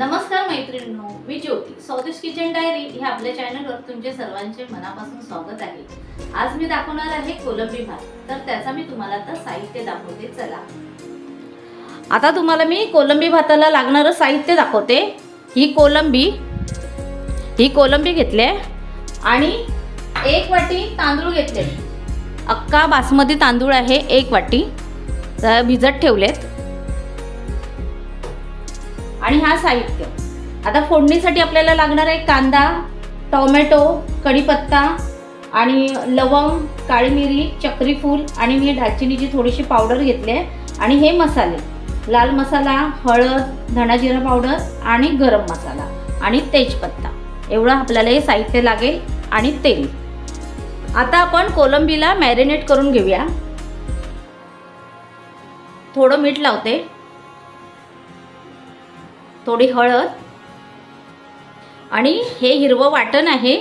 नमस्कार मैत्रिणींनो, मी ज्योती. स्वादिष्ट किचन डायरी ह्या आपल्या चॅनलवर तुमचे सर्वांचे मनापासून स्वागत आहे. आज मी दाखवणार आहे कोलंबी भात. तर त्याचा मी तुम्हाला आता साहित्य दाखवते. चला आता तुम्हाला मी कोलंबी भाताला लागणारं साहित्य दाखवते. ही कोलंबी घेतली आणि 1 वाटी तांदूळ घेतले. अक्का बासमती तांदूळ आहे 1 वाटी भिजत ठेवलेत. आणि हा साहित्य आता फोडणीसाठी आपल्याला लागणार आहे कांदा, टोमॅटो, कढीपत्ता आणि लवंग, काळी मिरी, चक्री फूल आणि मी दालचिनीची थोडीशी पावडर घेतली आहे. आणि हे मसाले लाल मसाला, हळद, धना जिरा पावडर आणि गरम मसाला आणि तेजपत्ता एवढं आपल्याला हे साहित्य लागेल. आणि तेल. आता आपण कोलंबीला मॅरिनेट करून घेऊया. थोडं मीठ लावते, थोडी हळद आणि हे हिरवं वाटण आहे.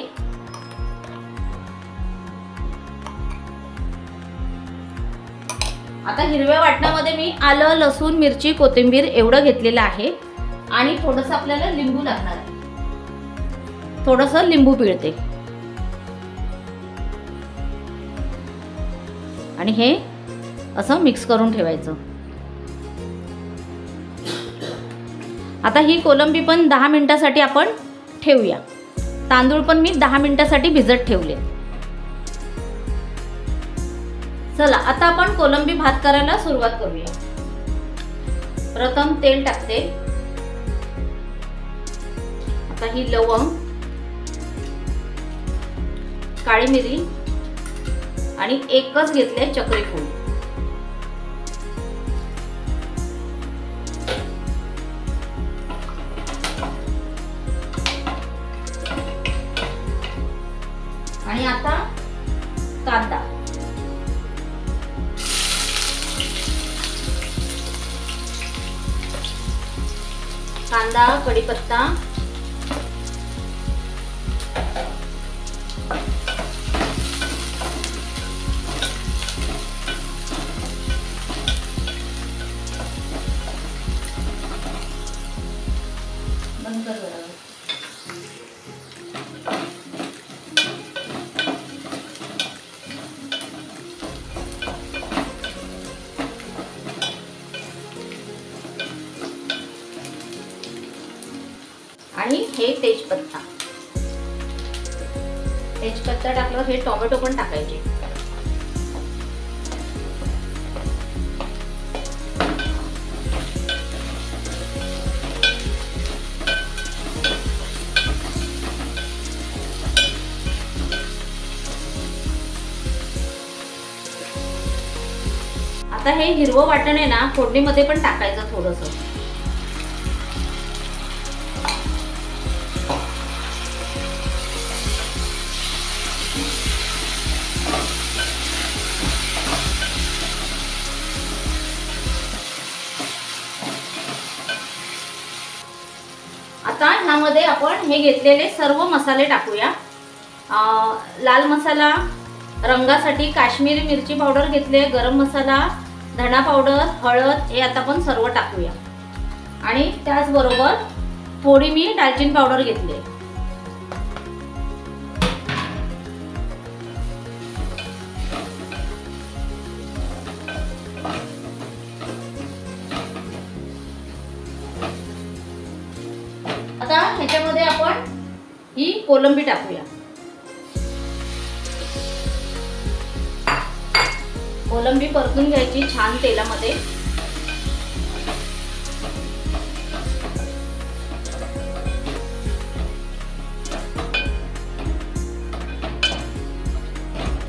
आता हिरव्या वाटणामध्ये मी आलं, लसूण, मिरची, कोथिंबीर एवढं घेतलेलं आहे. आणि थोडंसं आपल्याला लिंबू लागणार आहे. थोडंसं लिंबू पिळते आणि हे असं मिक्स करून ठेवायचं. आता ही कोलंबी पण 10 मिनिटासाठी आपण ठेवूया. तांदूळ पण मी 10 मिनिटासाठी भिजत ठेवले. चला आता आपण कोलंबी भात करायला सुरुवात करूया. प्रथम तेल टाकते. आता ही लवंग, काळी मिरी आणि एकच घेतले चक्री फूल. आणि आता कांदा, कढीपत्ता बंद कर बरं. आणि हे तेजपत्ता टाकलं. हे टोमॅटो पण टाकायचे. आता हे हिरवं वाटण आहे ना, फोडणीमध्ये पण टाकायचं थोडंसं. आता ह्यामध्ये आपण हे घेतलेले सर्व मसाले टाकूया. लाल मसाला रंगासाठी काश्मीरी मिरची पावडर घेतले, गरम मसाला, धना पावडर, हळद हे आता आपण सर्व टाकूया. आणि त्याचबरोबर थोडी मी दालचिनी पावडर घेतली. आता ह्याच्यामध्ये आपण ही कोलंबी टाकूया. कोलंबी परतून घ्यायची छान तेलामध्ये.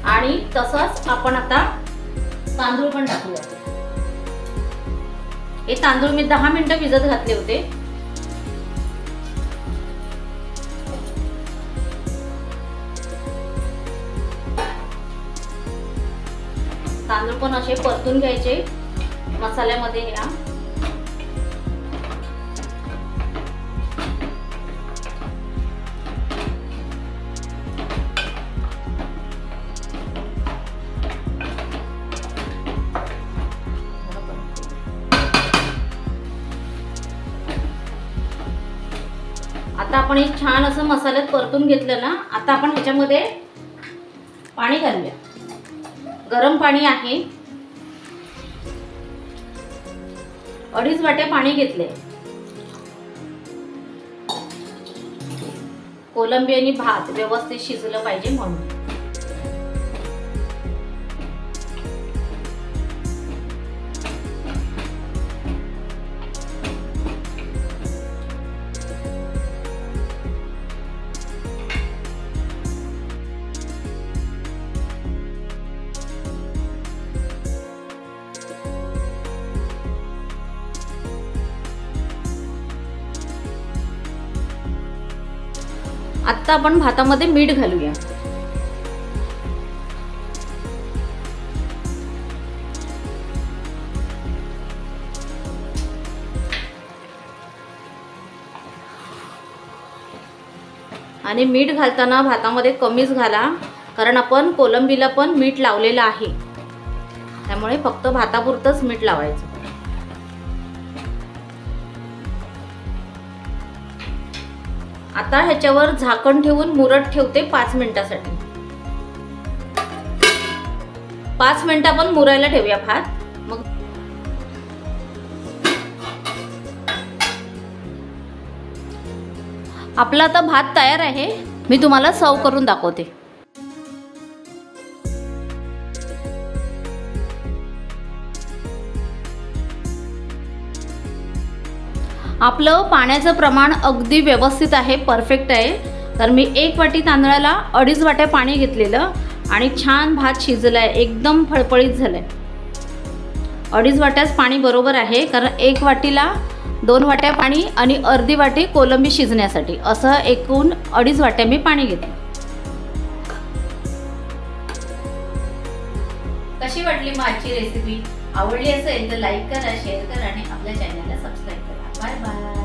आणि तसंच आपण आता तांदूळ पण टाकूया. हे तांदूळ मी 10 मिनिटं भिजत घातले होते. तांदूळ पण असे परतून घ्यायचे मसाल्यामध्ये. या आता आपण हे छान असं मसाल्यात परतून घेतलं ना, आता आपण ह्याच्यामध्ये पाणी घालूया. गरम पाणी आहे. 2.5 वाट्या पाणी घेतले. कोलंबी आणि भात व्यवस्थित शिजलं पाहिजे म्हणून. आता आपण भातामध्ये मीठ घालूया. आणि मीठ घालताना भातामध्ये कमीच घाला, कारण आपण कोलंबीला पण मीठ लावलेलं आहे, त्यामुळे फक्त भातापुरतंच मीठ लावायचं. आता ह्याच्यावर झाकण ठेवून मुरत ठेवते 5 मिनिटासाठी. 5 मिनिटं आपण मुरायला ठेवूया भात. मग आपला आता भात तयार आहे. मी तुम्हाला सर्व करून दाखवते. आपलं पाण्याचं प्रमाण अगदी व्यवस्थित आहे, परफेक्ट आहे. तर मी 1 वाटी तांदळाला 2.5 वाट्या पाणी घेतलेलं आणि छान भात शिजलाय, एकदम फळफळीत झालाय. 2.5 वाट्याच पाणी बरोबर आहे, कारण 1 वाटीला 2 वाट्या पाणी आणि अर्धी वाटी कोलंबी शिजण्यासाठी, असं एकूण 2.5 वाट्या मी पाणी घेतलं. कशी वाटली माझी रेसिपी? आवडली असेल तर लाईक करा, शेअर करा आणि आपल्या चॅनलला सबस्क्राईब करा. Bye bye.